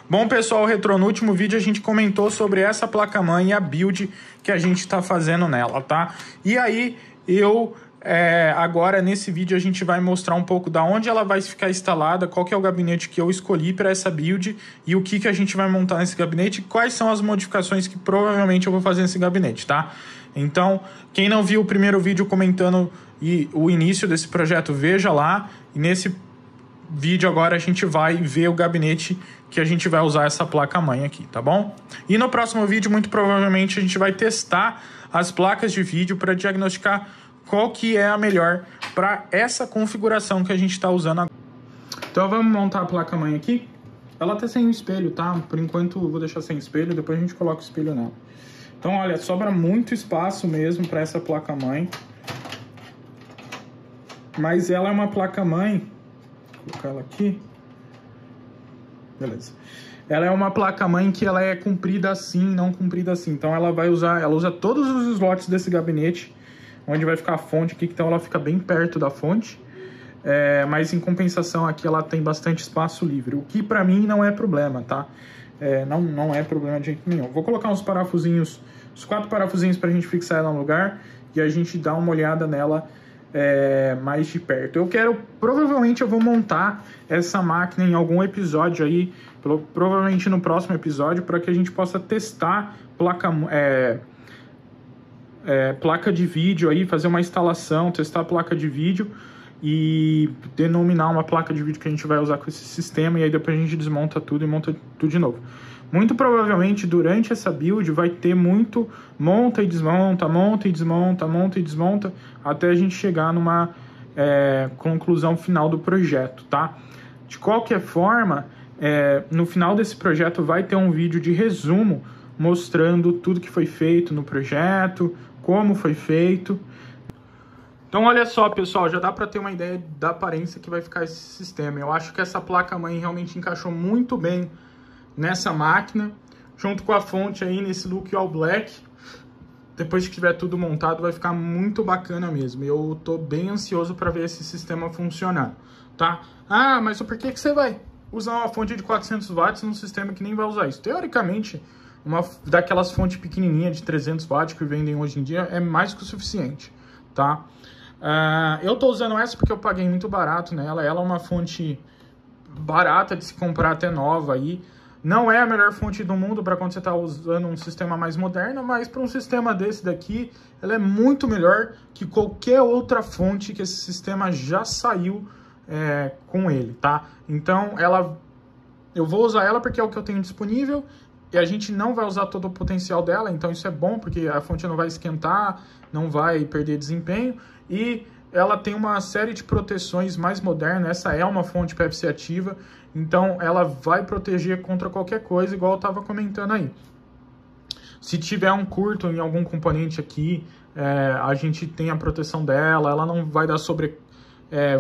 Bom, pessoal, Retro, no último vídeo a gente comentou sobre essa placa-mãe e a build que a gente está fazendo nela, tá? E aí, agora nesse vídeo a gente vai mostrar um pouco da onde ela vai ficar instalada, qual que é o gabinete que eu escolhi para essa build e o que a gente vai montar nesse gabinete e quais são as modificações que provavelmente eu vou fazer nesse gabinete, tá? Então, quem não viu o primeiro vídeo comentando o início desse projeto, veja lá. E nesse vídeo agora a gente vai ver o gabinete que a gente vai usar essa placa-mãe aqui, tá bom? E no próximo vídeo, muito provavelmente, a gente vai testar as placas de vídeo para diagnosticar qual que é a melhor para essa configuração que a gente está usando agora. Então vamos montar a placa-mãe aqui. Ela tá sem espelho, tá? Por enquanto eu vou deixar sem espelho, depois a gente coloca o espelho nela. Então olha, sobra muito espaço mesmo para essa placa-mãe. Mas ela é uma placa-mãe... Vou colocar ela aqui. Beleza. Ela é uma placa-mãe que ela é comprida assim, não comprida assim. Então ela usa todos os slots desse gabinete, onde vai ficar a fonte aqui, então ela fica bem perto da fonte. Mas em compensação aqui ela tem bastante espaço livre, o que pra mim não é problema, tá? Não é problema de jeito nenhum. Vou colocar uns parafusinhos, uns 4 parafusinhos pra gente fixar ela no lugar e a gente dá uma olhada nela mais de perto. Provavelmente eu vou montar essa máquina em algum episódio aí, provavelmente no próximo episódio, para que a gente possa testar placa de vídeo aí, fazer uma instalação, testar a placa de vídeo e denominar uma placa de vídeo que a gente vai usar com esse sistema, e aí depois a gente desmonta tudo e monta tudo de novo. Muito provavelmente durante essa build vai ter muito monta e desmonta, monta e desmonta, monta e desmonta, até a gente chegar numa conclusão final do projeto, tá? De qualquer forma, no final desse projeto vai ter um vídeo de resumo mostrando tudo que foi feito no projeto, como foi feito. Então olha só, pessoal, já dá para ter uma ideia da aparência que vai ficar esse sistema. Eu acho que essa placa-mãe realmente encaixou muito bem nessa máquina, junto com a fonte aí nesse look all black. Depois que tiver tudo montado vai ficar muito bacana mesmo. Eu tô bem ansioso para ver esse sistema funcionar, tá? Ah, mas por que você vai usar uma fonte de 400 watts num sistema que nem vai usar isso? Teoricamente, uma daquelas fontes pequenininhas de 300 watts que vendem hoje em dia é mais que o suficiente, tá? Eu tô usando essa porque eu paguei muito barato nela. Ela é uma fonte barata de se comprar, até nova aí. Não é a melhor fonte do mundo para quando você está usando um sistema mais moderno, mas para um sistema desse daqui, ela é muito melhor que qualquer outra fonte que esse sistema já saiu com ele, tá? Então, eu vou usar ela porque é o que eu tenho disponível e a gente não vai usar todo o potencial dela, então isso é bom porque a fonte não vai esquentar, não vai perder desempenho e ela tem uma série de proteções mais modernas. Essa é uma fonte PFC ativa, então ela vai proteger contra qualquer coisa, igual eu estava comentando aí. Se tiver um curto em algum componente aqui, a gente tem a proteção dela, ela não vai dar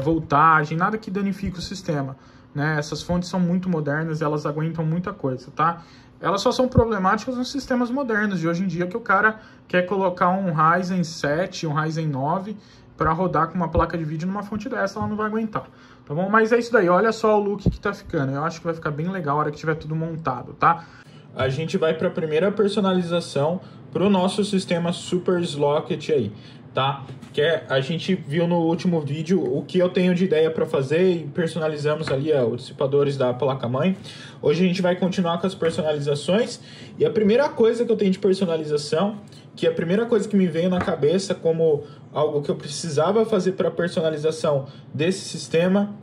voltagem, nada que danifique o sistema, né? Essas fontes são muito modernas, elas aguentam muita coisa, tá? Elas só são problemáticas nos sistemas modernos de hoje em dia, que o cara quer colocar um Ryzen 7, um Ryzen 9 para rodar com uma placa de vídeo numa fonte dessa, ela não vai aguentar, tá bom? Mas é isso daí, olha só o look que tá ficando. Eu acho que vai ficar bem legal a hora que tiver tudo montado, tá? A gente vai para a primeira personalização pro nosso sistema Super Slocket aí, tá? Que a gente viu no último vídeo o que eu tenho de ideia para fazer e personalizamos ali os dissipadores da placa-mãe. Hoje a gente vai continuar com as personalizações e a primeira coisa que eu tenho de personalização, que a primeira coisa que me veio na cabeça como algo que eu precisava fazer para personalização desse sistema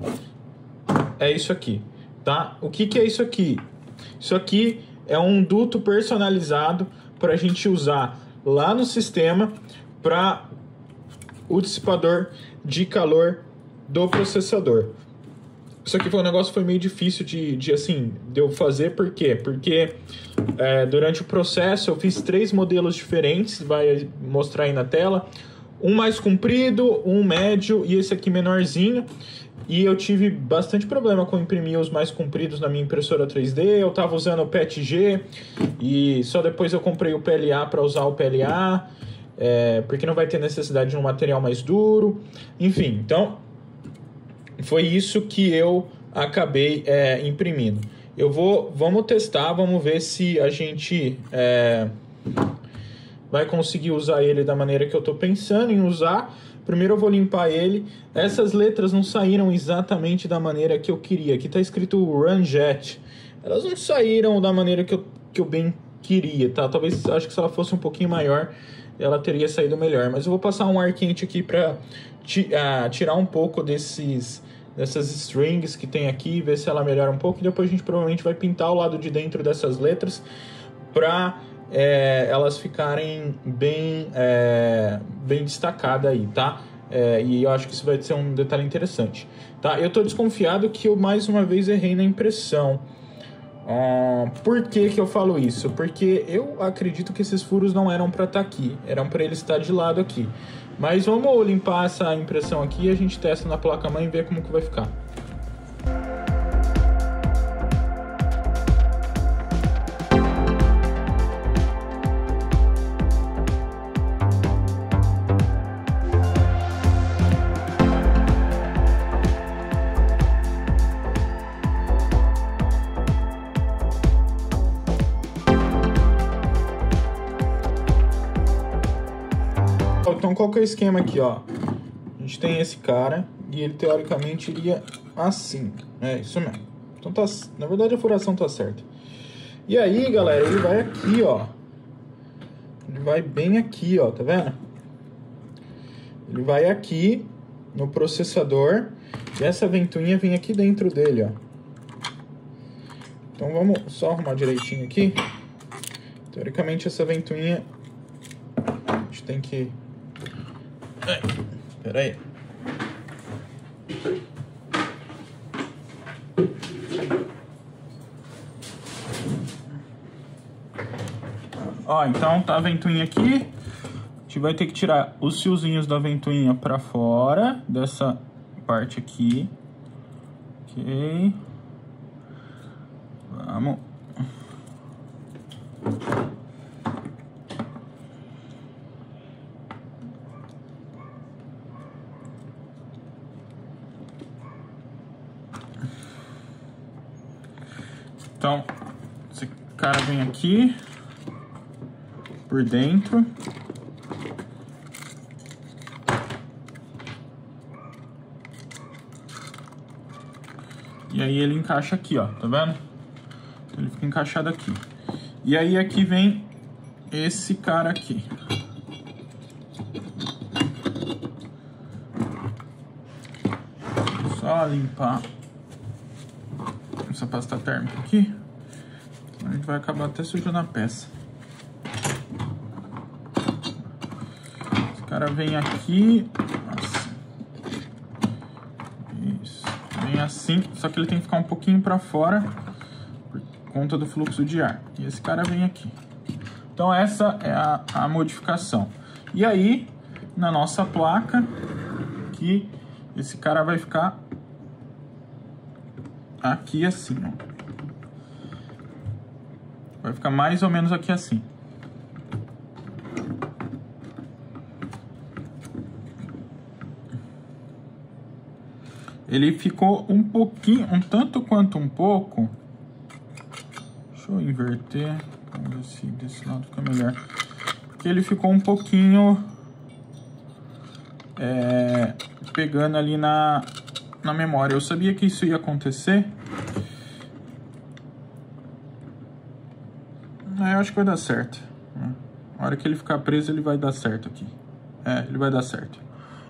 é isso aqui, tá? O que é isso aqui? Isso aqui é um duto personalizado para a gente usar lá no sistema para o dissipador de calor do processador. Isso aqui foi um negócio que foi meio difícil de eu fazer. Por quê? Porque durante o processo eu fiz 3 modelos diferentes, vai mostrar aí na tela. Um mais comprido, um médio e esse aqui menorzinho. E eu tive bastante problema com imprimir os mais compridos na minha impressora 3D. Eu estava usando o PETG e só depois eu comprei o PLA para usar o PLA. Porque não vai ter necessidade de um material mais duro. Enfim, então foi isso que eu acabei imprimindo. Vamos testar, vamos ver se a gente vai conseguir usar ele da maneira que eu tô pensando em usar. Primeiro eu vou limpar ele. Essas letras não saíram exatamente da maneira que eu queria. Aqui tá escrito Runjet. Elas não saíram da maneira que eu bem queria, tá? Talvez, acho que se ela fosse um pouquinho maior, ela teria saído melhor. Mas eu vou passar um ar quente aqui pra tirar um pouco dessas strings que tem aqui, ver se ela melhora um pouco. E depois a gente provavelmente vai pintar o lado de dentro dessas letras pra elas ficarem bem destacadas aí, tá? E eu acho que isso vai ser um detalhe interessante, tá? Eu tô desconfiado que eu mais uma vez errei na impressão. Por que eu falo isso? Porque eu acredito que esses furos não eram para estar aqui, eram para ele estar de lado aqui. Mas vamos limpar essa impressão aqui e a gente testa na placa-mãe e ver como que vai ficar. Então qual que é o esquema aqui, ó? A gente tem esse cara e ele teoricamente iria assim. É isso mesmo. Então tá, na verdade a furação tá certa. E aí, galera, ele vai aqui, ó. Ele vai bem aqui, ó, tá vendo? Ele vai aqui no processador e essa ventoinha vem aqui dentro dele, ó. Então vamos só arrumar direitinho aqui. Teoricamente essa ventoinha a gente tem que... Pera aí. Ó, então tá a ventoinha aqui. A gente vai ter que tirar os fiozinhos da ventoinha pra fora dessa parte aqui. Ok. Vamos. Então, esse cara vem aqui por dentro. E aí ele encaixa aqui, ó, tá vendo? Ele fica encaixado aqui. E aí aqui vem esse cara aqui. Só limpar essa pasta térmica aqui, a gente vai acabar até sujando a peça. Esse cara vem aqui, assim. Isso, vem assim, só que ele tem que ficar um pouquinho para fora por conta do fluxo de ar. E esse cara vem aqui. Então essa é a modificação. E aí, na nossa placa, que esse cara vai ficar aqui assim, ó. Vai ficar mais ou menos aqui assim. Ele ficou um pouquinho, um tanto quanto um pouco. Deixa eu inverter. Vamos ver se desse lado fica melhor. Porque ele ficou um pouquinho pegando ali na memória. Eu sabia que isso ia acontecer. Eu acho que vai dar certo. Na hora que ele ficar preso, ele vai dar certo aqui. Ele vai dar certo.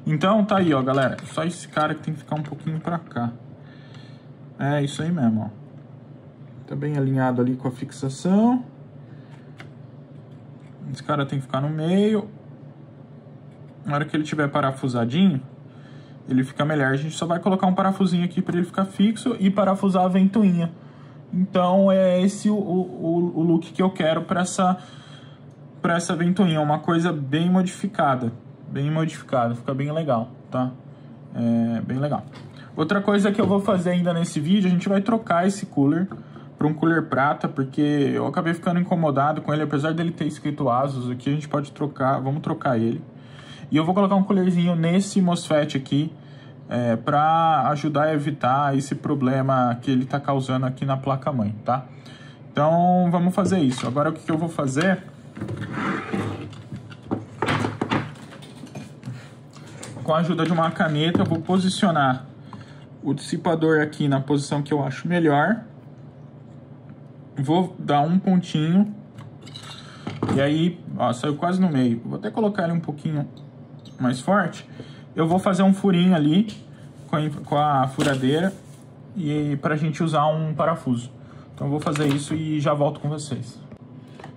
Então, tá aí, ó, galera. Só esse cara que tem que ficar um pouquinho pra cá. É isso aí mesmo, ó. Tá bem alinhado ali com a fixação. Esse cara tem que ficar no meio. Na hora que ele tiver parafusadinho, ele fica melhor. A gente só vai colocar um parafusinho aqui para ele ficar fixo e parafusar a ventoinha. Então é esse o look que eu quero para essa ventoinha. Uma coisa bem modificada. Bem modificada. Fica bem legal, tá? Bem legal. Outra coisa que eu vou fazer ainda nesse vídeo, a gente vai trocar esse cooler para um cooler prata, porque eu acabei ficando incomodado com ele. Apesar dele ter escrito ASUS aqui, a gente pode trocar. Vamos trocar ele. E eu vou colocar um coolerzinho nesse MOSFET aqui, para ajudar a evitar esse problema que ele está causando aqui na placa-mãe, tá? Então, vamos fazer isso. Agora, o que eu vou fazer... Com a ajuda de uma caneta, eu vou posicionar o dissipador aqui na posição que eu acho melhor. Vou dar um pontinho. E aí, ó, saiu quase no meio. Vou até colocar ele um pouquinho mais forte. Eu vou fazer um furinho ali com a furadeira e pra gente usar um parafuso. Então eu vou fazer isso e já volto com vocês.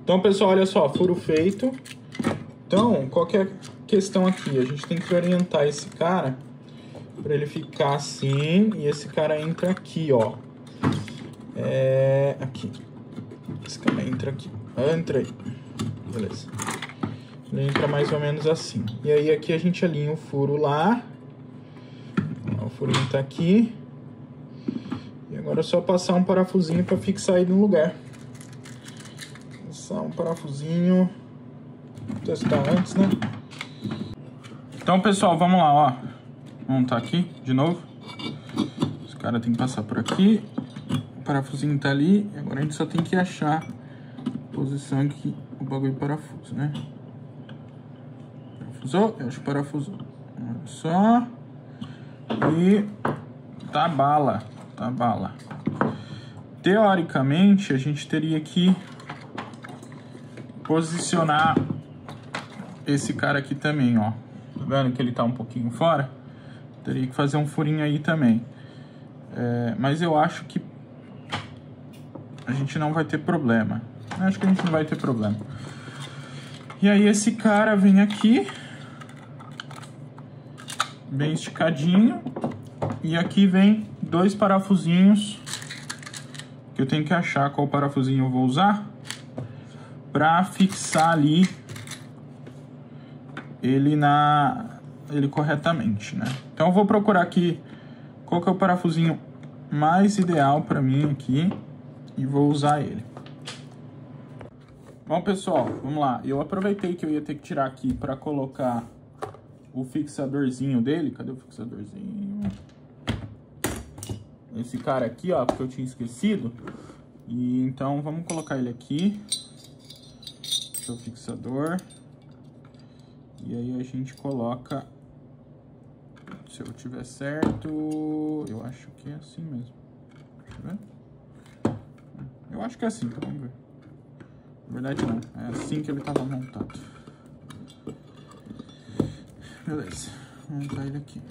Então, pessoal, olha só, furo feito. Então, qual que é a questão aqui? A gente tem que orientar esse cara para ele ficar assim, e esse cara entra aqui, ó. Aqui. Esse cara entra aqui. Entra aí. Beleza. Ele entra mais ou menos assim. E aí aqui a gente alinha o furo lá. O furinho tá aqui. E agora é só passar um parafusinho para fixar ele no lugar. Passar um parafusinho. Vou testar antes, né? Então, pessoal, vamos lá, ó. Montar aqui de novo. Esse cara tem que passar por aqui. O parafusinho tá ali. E agora a gente só tem que achar a posição aqui, o bagulho de parafuso, né? Parafusou? Eu acho que parafusou. Olha só. E tá bala. Tá bala. Teoricamente, a gente teria que posicionar esse cara aqui também, ó. Tá vendo que ele tá um pouquinho fora? Teria que fazer um furinho aí também. Mas eu acho que a gente não vai ter problema. Eu acho que a gente não vai ter problema. E aí esse cara vem aqui, bem esticadinho. E aqui vem dois parafusinhos que eu tenho que achar qual parafusinho eu vou usar para fixar ali ele corretamente, né? Então eu vou procurar aqui qual que é o parafusinho mais ideal para mim aqui e vou usar ele. Bom, pessoal, vamos lá. Eu aproveitei que eu ia ter que tirar aqui para colocar o fixadorzinho dele. Cadê o fixadorzinho? Esse cara aqui, ó, porque eu tinha esquecido. E então vamos colocar ele aqui. Esse é o fixador. E aí a gente coloca, se eu tiver certo, eu acho que é assim mesmo. Deixa eu ver. Eu acho que é assim, vamos ver. Na verdade não, é assim que ele estava montado. Beleza, vou montar ele aqui.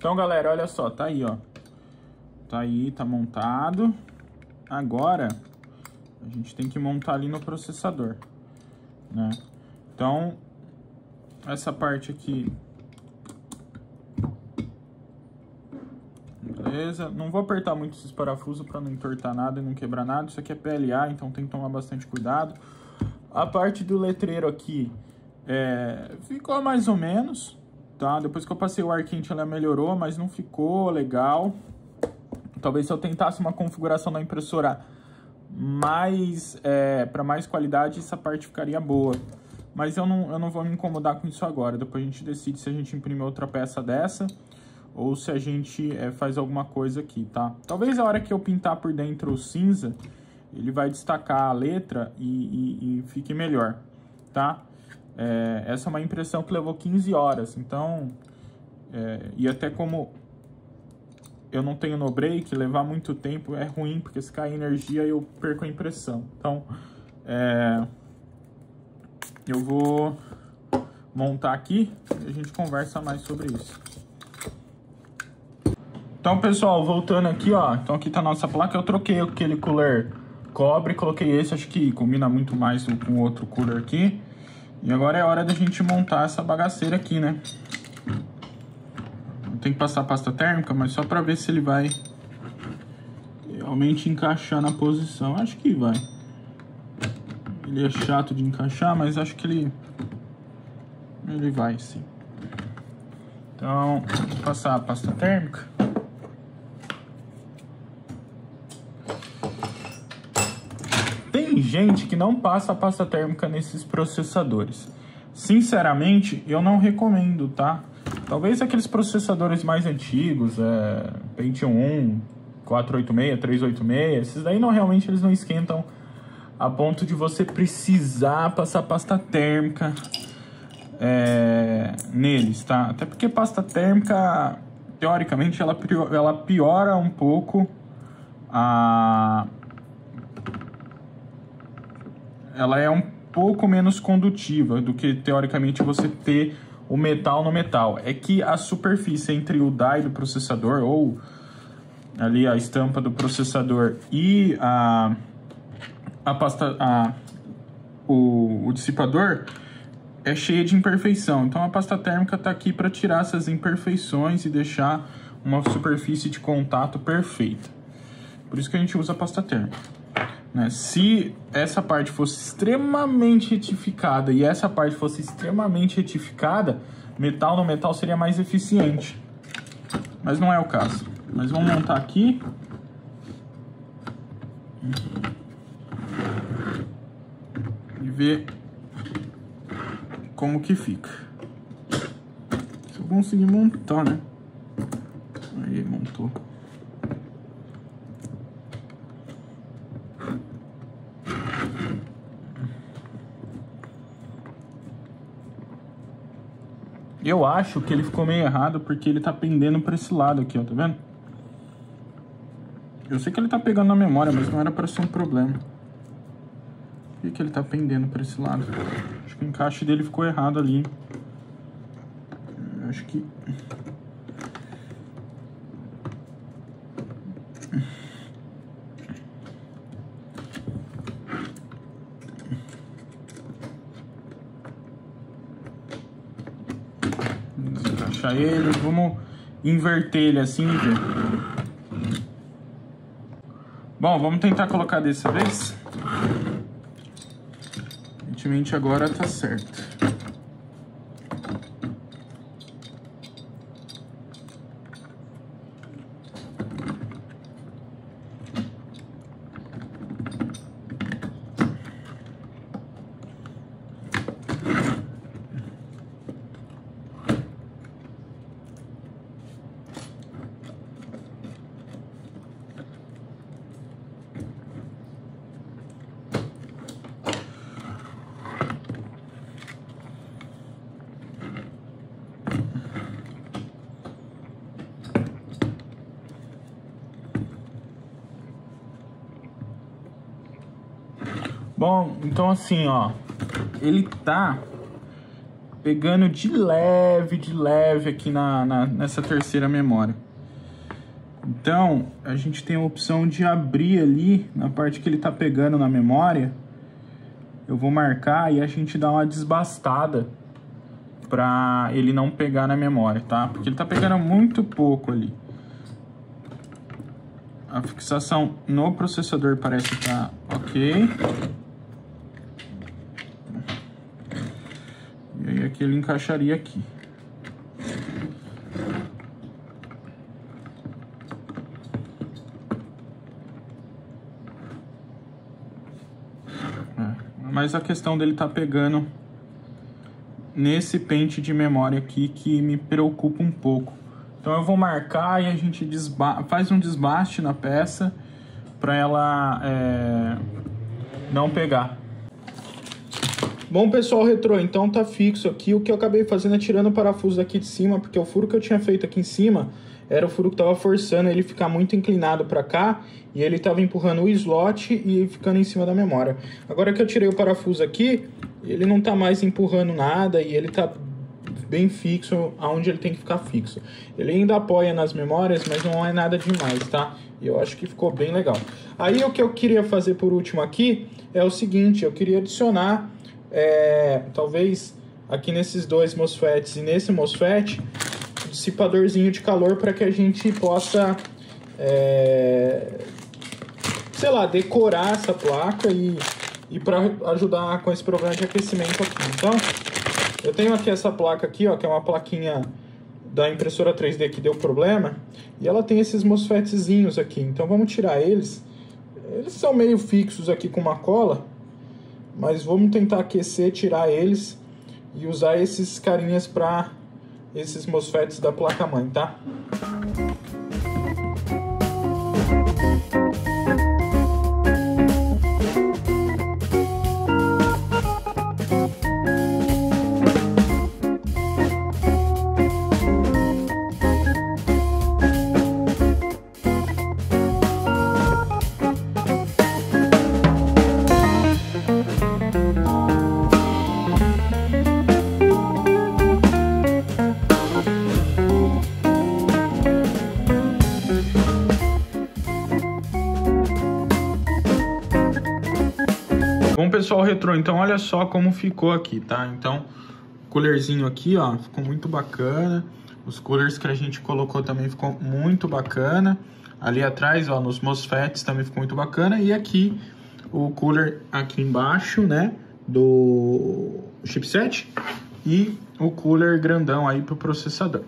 Então, galera, olha só, tá aí, ó. Tá aí, tá montado. Agora, a gente tem que montar ali no processador, né? Então, essa parte aqui... Beleza? Não vou apertar muito esses parafusos para não entortar nada e não quebrar nada. Isso aqui é PLA, então tem que tomar bastante cuidado. A parte do letreiro aqui ficou mais ou menos, tá? Depois que eu passei o ar quente ela melhorou, mas não ficou legal. Talvez se eu tentasse uma configuração da impressora para mais qualidade, essa parte ficaria boa. Mas eu não vou me incomodar com isso agora. Depois a gente decide se a gente imprime outra peça dessa ou se a gente faz alguma coisa aqui, tá? Talvez a hora que eu pintar por dentro o cinza, ele vai destacar a letra e fique melhor, tá? Essa é uma impressão que levou 15 horas, então... e até como eu não tenho no break, levar muito tempo é ruim, porque se cair energia eu perco a impressão. Então, eu vou montar aqui e a gente conversa mais sobre isso. Então, pessoal, voltando aqui, ó. Então, aqui tá a nossa placa. Eu troquei aquele cooler cobre, coloquei esse. Acho que combina muito mais com o outro cooler aqui. E agora é hora da gente montar essa bagaceira aqui, né? Tem que passar pasta térmica, mas só pra ver se ele vai realmente encaixar na posição. Acho que vai. Ele é chato de encaixar, mas acho que ele vai, sim. Então, vou passar a pasta térmica. Tem gente que não passa a pasta térmica nesses processadores. Sinceramente, eu não recomendo, tá? Talvez aqueles processadores mais antigos, Pentium 1, 486, 386, esses daí realmente eles não esquentam a ponto de você precisar passar pasta térmica neles, tá? Até porque pasta térmica, teoricamente, ela piora um pouco ela é um pouco menos condutiva do que, teoricamente, você ter o metal no metal. É que a superfície entre o die do processador, ou ali a estampa do processador, e o dissipador é cheia de imperfeição. Então a pasta térmica está aqui para tirar essas imperfeições e deixar uma superfície de contato perfeita. Por isso que a gente usa a pasta térmica, né? Se essa parte fosse extremamente retificada e essa parte fosse extremamente retificada, metal no metal seria mais eficiente. Mas não é o caso. Mas vamos montar aqui. E ver como que fica. Se eu conseguir montar, né? Aí, montou. Eu acho que ele ficou meio errado porque ele tá pendendo pra esse lado aqui, ó, tá vendo? Eu sei que ele tá pegando na memória, mas não era pra ser um problema. Por que ele tá pendendo pra esse lado? Acho que o encaixe dele ficou errado ali. Acho que... Desencaixar ele, vamos inverter ele assim e ver. Bom, vamos tentar colocar dessa vez. Aparentemente agora tá certo. Bom, então assim, ó, ele tá pegando de leve aqui nessa terceira memória. Então, a gente tem a opção de abrir ali, na parte que ele tá pegando na memória. Eu vou marcar e a gente dá uma desbastada pra ele não pegar na memória, tá? Porque ele tá pegando muito pouco ali. A fixação no processador parece que tá ok. E aí aqui ele encaixaria aqui. mas a questão dele tá pegando nesse pente de memória aqui que me preocupa um pouco. Então eu vou marcar e a gente faz um desbaste na peça para ela não pegar. Bom, pessoal, retrô, então tá fixo aqui. O que eu acabei fazendo é tirando o parafuso daqui de cima, porque o furo que eu tinha feito aqui em cima era o furo que tava forçando ele ficar muito inclinado para cá, e ele tava empurrando o slot e ficando em cima da memória. Agora que eu tirei o parafuso aqui, ele não tá mais empurrando nada e ele tá bem fixo aonde ele tem que ficar fixo. Ele ainda apoia nas memórias, mas não é nada demais, tá? E eu acho que ficou bem legal. Aí o que eu queria fazer por último aqui é o seguinte: eu queria adicionar talvez aqui nesses dois MOSFETs e nesse MOSFET um dissipadorzinho de calor para que a gente possa sei lá, decorar essa placa e para ajudar com esse problema de aquecimento aqui. Então eu tenho aqui essa placa aqui, ó, que é uma plaquinha da impressora 3D que deu problema, e ela tem esses MOSFETzinhos aqui. Então vamos tirar eles. Eles são meio fixos aqui com uma cola, mas vamos tentar aquecer, tirar eles e usar esses carinhas para esses MOSFETs da placa-mãe, tá? Bom, pessoal, retrô, então olha só como ficou aqui, tá? Então, o coolerzinho aqui, ó, ficou muito bacana. Os coolers que a gente colocou também ficou muito bacana. Ali atrás, ó, nos MOSFETs também ficou muito bacana. E aqui, o cooler aqui embaixo, né, do chipset. E o cooler grandão aí pro processador.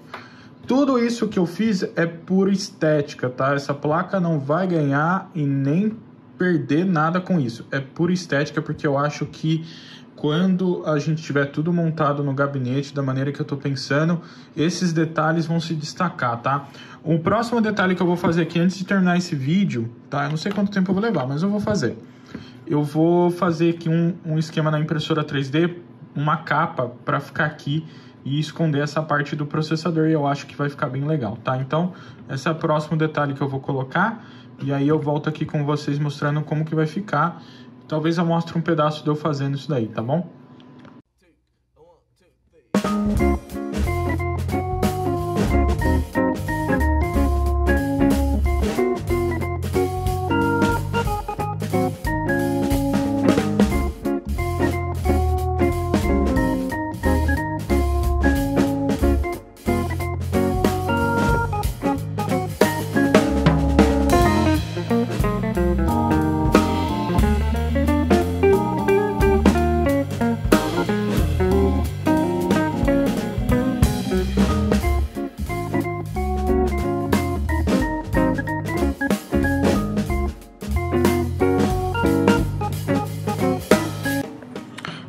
Tudo isso que eu fiz é pura estética, tá? Essa placa não vai ganhar e nem perder nada com isso. É pura estética, porque eu acho que quando a gente tiver tudo montado no gabinete da maneira que eu tô pensando, esses detalhes vão se destacar, tá? O próximo detalhe que eu vou fazer aqui antes de terminar esse vídeo, tá? Eu não sei quanto tempo eu vou levar, mas eu vou fazer. Eu vou fazer aqui um esquema na impressora 3D, uma capa para ficar aqui e esconder essa parte do processador, e eu acho que vai ficar bem legal, tá? Então, esse é o próximo detalhe que eu vou colocar. E aí eu volto aqui com vocês mostrando como que vai ficar. Talvez eu mostre um pedaço de eu fazendo isso daí, tá bom?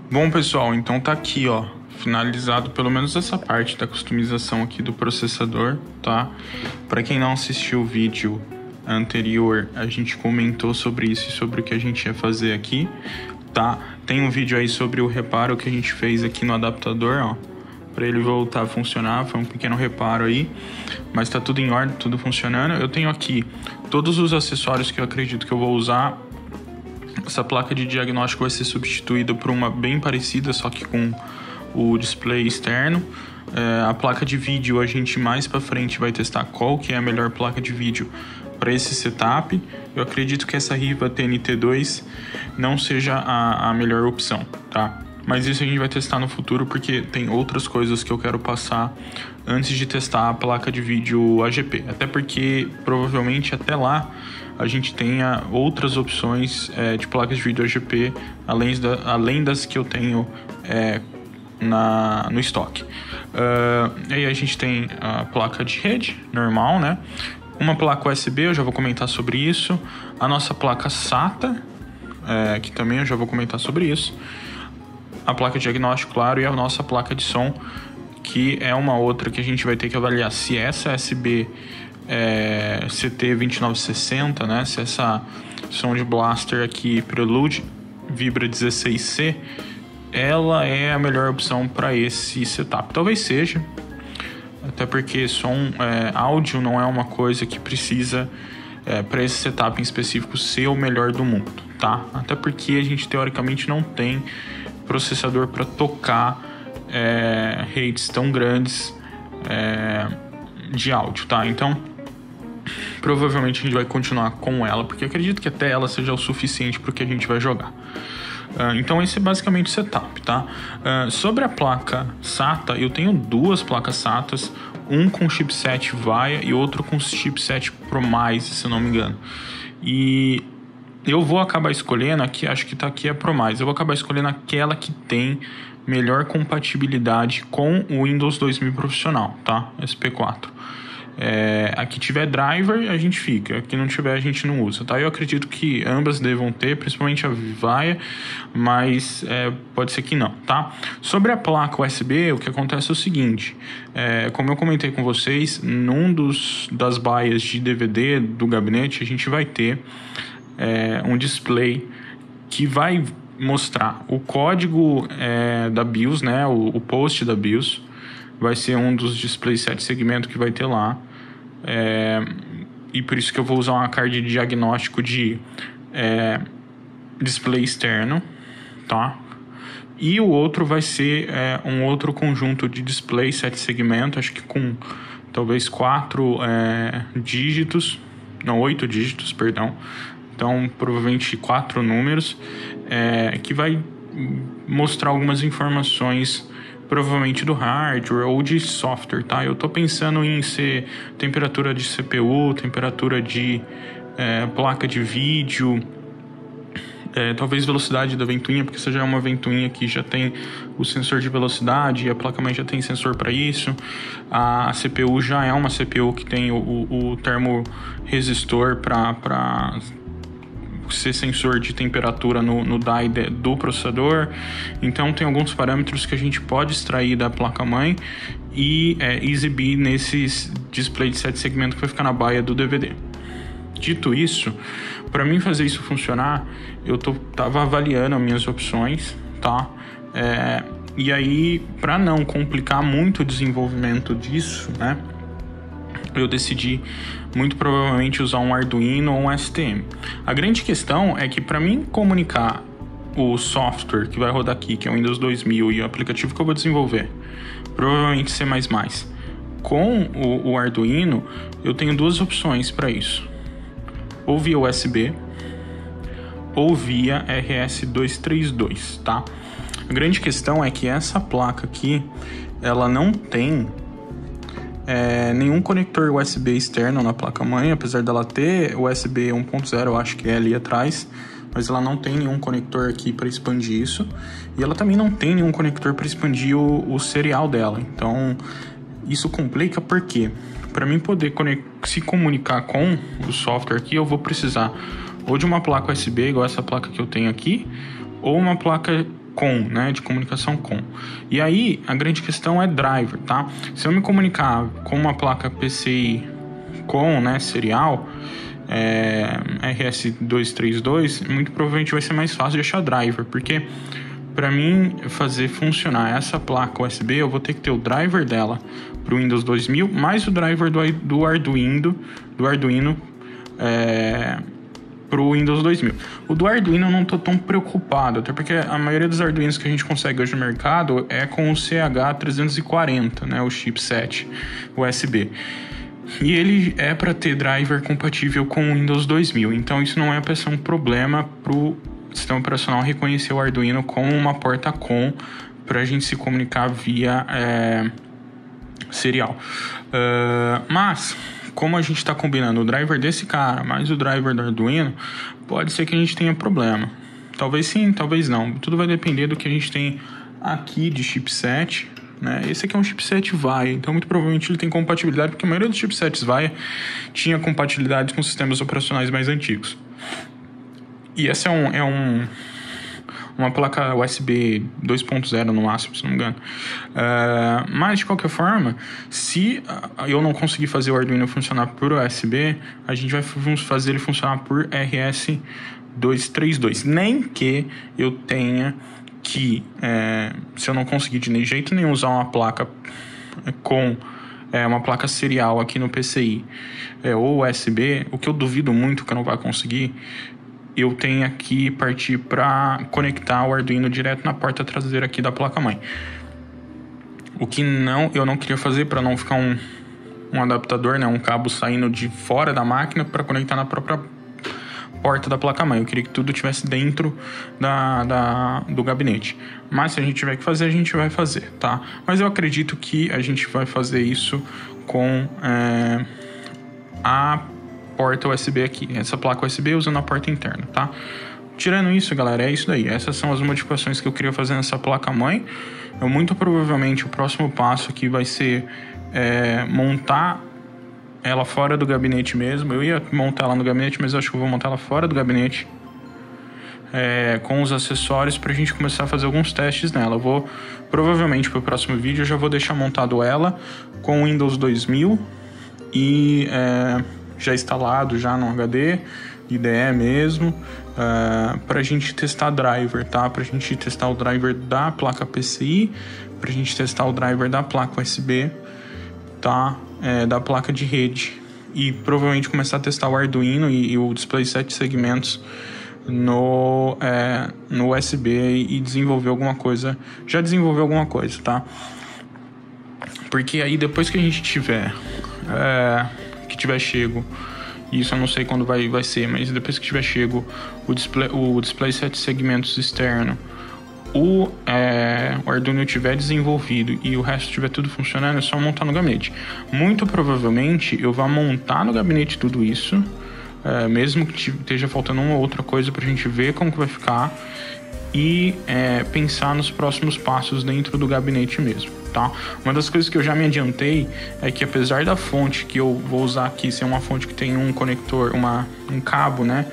Bom, pessoal, então tá aqui, ó, finalizado pelo menos essa parte da customização aqui do processador, tá? Para quem não assistiu o vídeo anterior, a gente comentou sobre isso e sobre o que a gente ia fazer aqui, tá? Tem um vídeo aí sobre o reparo que a gente fez aqui no adaptador, ó, para ele voltar a funcionar. Foi um pequeno reparo aí, mas tá tudo em ordem, tudo funcionando. Eu tenho aqui todos os acessórios que eu acredito que eu vou usar. Essa placa de diagnóstico vai ser substituída por uma bem parecida, só que com o display externo. A placa de vídeo, a gente mais para frente vai testar qual que é a melhor placa de vídeo para esse setup. Eu acredito que essa Riva TNT2 não seja a melhor opção, tá? Mas isso a gente vai testar no futuro, porque tem outras coisas que eu quero passar antes de testar a placa de vídeo AGP. Até porque, provavelmente, até lá, a gente tenha outras opções de placas de vídeo AGP, além das que eu tenho no estoque. Aí a gente tem a placa de rede normal, né? Uma placa USB, eu já vou comentar sobre isso. A nossa placa SATA, que também eu já vou comentar sobre isso. A placa de diagnóstico, claro, e a nossa placa de som, que é uma outra que a gente vai ter que avaliar se essa USB CT2960, né, se essa Sound Blaster aqui Prelude Vibra 16C, ela é a melhor opção para esse setup. Talvez seja, até porque áudio não é uma coisa que precisa para esse setup em específico ser o melhor do mundo, tá? Até porque a gente teoricamente não tem processador para tocar rates tão grandes de áudio, tá? Então provavelmente a gente vai continuar com ela, porque acredito que até ela seja o suficiente para o que a gente vai jogar. Então esse é basicamente o setup, tá? Sobre a placa SATA, eu tenho duas placas SATAs, um com chipset VAIA e outro com chipset ProMice, se eu não me engano. E eu vou acabar escolhendo aqui, acho que tá aqui a ProMice, eu vou acabar escolhendo aquela que tem melhor compatibilidade com o Windows 2000 profissional, tá? SP4. Aqui tiver driver, a gente fica. Aqui não tiver, a gente não usa, tá? Eu acredito que ambas devam ter, principalmente a VAIA, mas pode ser que não, tá? Sobre a placa USB, o que acontece é o seguinte: como eu comentei com vocês, das baias de DVD do gabinete, a gente vai ter um display que vai mostrar o código da BIOS, né? O post da BIOS. Vai ser um dos displays 7 segmentos que vai ter lá. E por isso que eu vou usar uma card de diagnóstico de display externo, tá? E o outro vai ser um outro conjunto de display 7 segmentos, acho que com talvez 8 dígitos, perdão. Então provavelmente 4 números, que vai mostrar algumas informações, provavelmente do hardware ou de software, tá? Eu tô pensando em ser temperatura de CPU, temperatura de placa de vídeo, talvez velocidade da ventoinha, porque essa já é uma ventoinha que já tem o sensor de velocidade, e a placa-mãe já tem sensor para isso. A CPU já é uma CPU que tem o termoresistor para ser sensor de temperatura no die do processador. Então tem alguns parâmetros que a gente pode extrair da placa-mãe e exibir nesses display de 7 segmentos que vai ficar na baia do DVD. Dito isso, para mim fazer isso funcionar, eu tava avaliando as minhas opções, tá? E aí, para não complicar muito o desenvolvimento disso, né, eu decidi muito provavelmente usar um Arduino ou um STM. A grande questão é que para mim comunicar o software que vai rodar aqui, que é o Windows 2000, e o aplicativo que eu vou desenvolver, provavelmente C++, com o Arduino, eu tenho duas opções para isso: ou via USB ou via RS-232, tá? A grande questão é que essa placa aqui, ela não tem nenhum conector USB externo na placa-mãe, apesar dela ter USB 1.0, eu acho que é ali atrás, mas ela não tem nenhum conector aqui para expandir isso, e ela também não tem nenhum conector para expandir o serial dela. Então isso complica, porque para mim poder se comunicar com o software aqui, eu vou precisar ou de uma placa USB igual essa placa que eu tenho aqui, ou uma placa né, de comunicação com. E aí a grande questão é driver, tá? Se eu me comunicar com uma placa PCI com, né, serial, RS-232, muito provavelmente vai ser mais fácil de achar driver, porque para mim fazer funcionar essa placa USB, eu vou ter que ter o driver dela para o Windows 2000 mais o driver do Arduino para o Windows 2000. O do Arduino eu não estou tão preocupado, até porque a maioria dos Arduinos que a gente consegue hoje no mercado é com o CH340, né, o chipset USB. E ele é para ter driver compatível com o Windows 2000, então isso não é para ser um problema para o sistema operacional reconhecer o Arduino como uma porta COM para a gente se comunicar via serial. Mas como a gente está combinando o driver desse cara mais o driver do Arduino, pode ser que a gente tenha problema. Talvez sim, talvez não. Tudo vai depender do que a gente tem aqui de chipset, né? Esse aqui é um chipset VAIA, então muito provavelmente ele tem compatibilidade, porque a maioria dos chipsets VAIA tinha compatibilidade com sistemas operacionais mais antigos. E essa uma placa USB 2.0 no máximo, se não me engano. Mas, de qualquer forma, se eu não conseguir fazer o Arduino funcionar por USB, a gente vai fazer ele funcionar por RS232. Nem que eu tenha que, se eu não conseguir de jeito nenhum usar uma placa com uma placa serial aqui no PCI ou USB, o que eu duvido muito que eu não vai conseguir, eu tenho que partir para conectar o Arduino direto na porta traseira aqui da placa-mãe. O que eu não queria fazer para não ficar um adaptador, né, um cabo saindo de fora da máquina para conectar na própria porta da placa-mãe. Eu queria que tudo estivesse dentro do gabinete. Mas se a gente tiver que fazer, a gente vai fazer, tá? Mas eu acredito que a gente vai fazer isso com a porta USB aqui, essa placa USB usando a porta interna, tá? Tirando isso, galera, é isso daí. Essas são as modificações que eu queria fazer nessa placa-mãe. Muito provavelmente o próximo passo aqui vai ser montar ela fora do gabinete mesmo. Eu ia montar ela no gabinete, mas eu acho que eu vou montar ela fora do gabinete com os acessórios pra gente começar a fazer alguns testes nela. Eu vou, provavelmente pro próximo vídeo, eu já vou deixar montado ela com o Windows 2000 e já instalado já no HD, IDE mesmo, pra gente testar driver, tá? Pra gente testar o driver da placa PCI, pra gente testar o driver da placa USB, tá? Da placa de rede, e provavelmente começar a testar o Arduino e o display 7 segmentos no USB e desenvolver alguma coisa, já desenvolver alguma coisa, tá? Porque aí depois que a gente tiver chego, isso eu não sei quando vai ser, mas depois que tiver chego o display 7 segmentos externo, o Arduino tiver desenvolvido e o resto tiver tudo funcionando, é só montar no gabinete. Muito provavelmente eu vou montar no gabinete tudo isso, mesmo que esteja faltando uma ou outra coisa pra gente ver como que vai ficar e pensar nos próximos passos dentro do gabinete mesmo, tá? Uma das coisas que eu já me adiantei é que, apesar da fonte que eu vou usar aqui ser uma fonte que tem um conector, um cabo, né,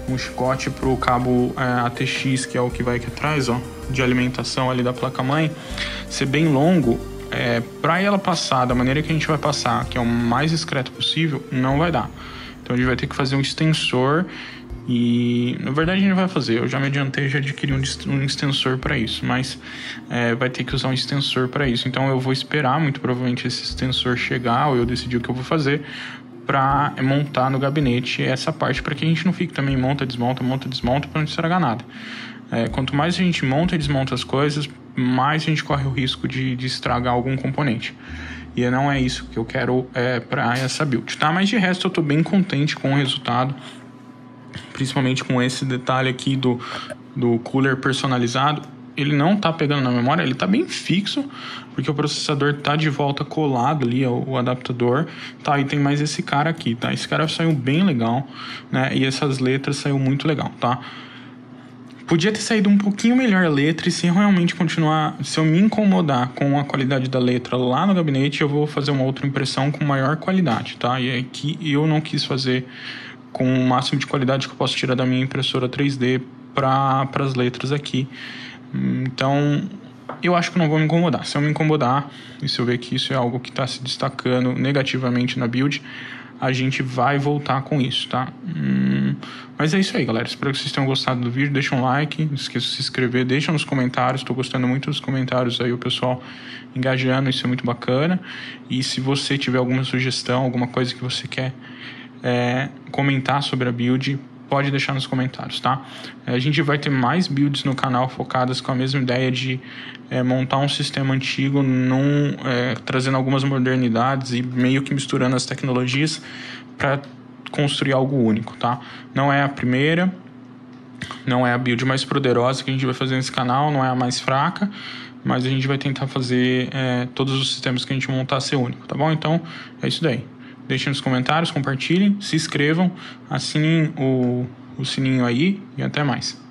um chicote pro cabo ATX, que é o que vai aqui atrás, ó, de alimentação ali da placa-mãe, ser bem longo, para ela passar da maneira que a gente vai passar, que é o mais discreto possível, não vai dar. Então a gente vai ter que fazer um extensor. E na verdade a gente vai fazer, eu já me adiantei, já adquiri um extensor para isso, mas vai ter que usar um extensor para isso. Então eu vou esperar muito provavelmente esse extensor chegar, ou eu decidir o que eu vou fazer para montar no gabinete essa parte, para que a gente não fique também monta, desmonta para não estragar nada. Quanto mais a gente monta e desmonta as coisas, mais a gente corre o risco de estragar algum componente. E não é isso que eu quero para essa build, tá? Mas de resto eu tô bem contente com o resultado, principalmente com esse detalhe aqui do cooler personalizado. Ele não tá pegando na memória, ele tá bem fixo, porque o processador tá de volta colado ali, o adaptador, tá? E tem mais esse cara aqui, tá? Esse cara saiu bem legal, né? E essas letras saiu muito legal, tá? Podia ter saído um pouquinho melhor a letra, e se realmente continuar, se eu me incomodar com a qualidade da letra lá no gabinete, eu vou fazer uma outra impressão com maior qualidade, tá? E aqui eu não quis fazer com o máximo de qualidade que eu posso tirar da minha impressora 3D para as letras aqui. Então, eu acho que não vou me incomodar. Se eu me incomodar, e se eu ver que isso é algo que está se destacando negativamente na build, a gente vai voltar com isso, tá? Mas é isso aí, galera. Espero que vocês tenham gostado do vídeo. Deixa um like, não esqueça de se inscrever, deixa nos comentários. Estou gostando muito dos comentários aí, o pessoal engajando, isso é muito bacana. E se você tiver alguma sugestão, alguma coisa que você quer comentar sobre a build, pode deixar nos comentários, tá? A gente vai ter mais builds no canal focadas com a mesma ideia de montar um sistema antigo, trazendo algumas modernidades e meio que misturando as tecnologias para construir algo único, tá? Não é a primeira, não é a build mais poderosa que a gente vai fazer nesse canal, não é a mais fraca, mas a gente vai tentar fazer todos os sistemas que a gente montar ser único, tá bom? Então, é isso daí. Deixem nos comentários, compartilhem, se inscrevam, assinem o sininho aí e até mais.